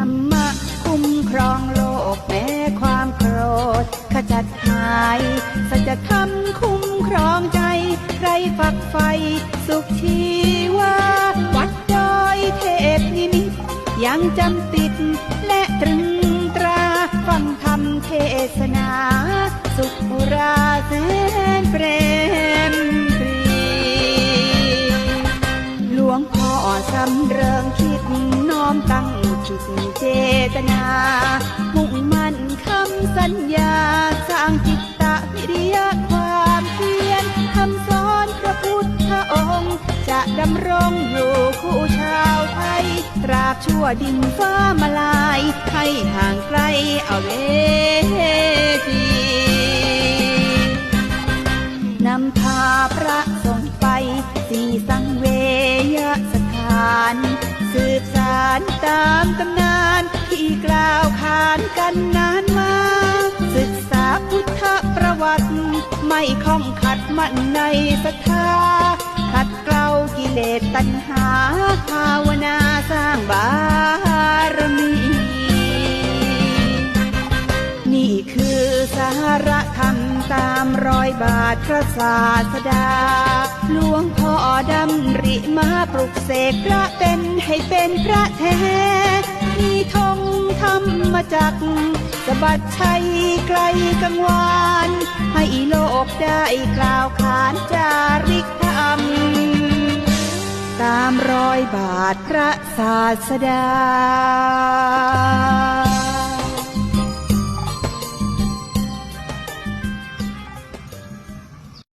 รรมะคุ้มครองโลกแม้ความโกรธขจัดหายสัจธรรมคุ้มครองใจใครฝักใฝ่สุขชีวาวัดดอยเทพนิมิตยังจำติดและตรึงตราฟังธรรมเทศนาสุขอุราแสนเปรมปรีหลวงพ่อสำเริงคิดน้อมตั้งจิตเจตนามุ่งมั่นคำสัญญาสร้างจิตตวิริยะความเพียรคำสอนพระพุทธองค์จะดำรงอยู่คู่ชาวไทยตราบชั่วดินฟ้ามาลายให้ห่างไกลเอาเวทีนำพาพระสงฆ์ไปสี่สังเวยสถานสืบสารตามตำนานที่กล่าวขานกันนานมาศึกษาพุทธประวัติไม่ข้องขัดมั่นในศรัทธาขัดเกลากิเลสตัณหาภาวนาสร้างบารมีนี่คือสาระธรรมตามรอยบาทพระศาสดาหลวงพ่อดำริมาปลุกเสกพระเป็นให้เป็นพระแท้มีธงธรรมจักรสะบัดชัยไกลกังวานให้โลกได้กล่าวขานจาริกธรรมตามรอยบาทพระศาสดา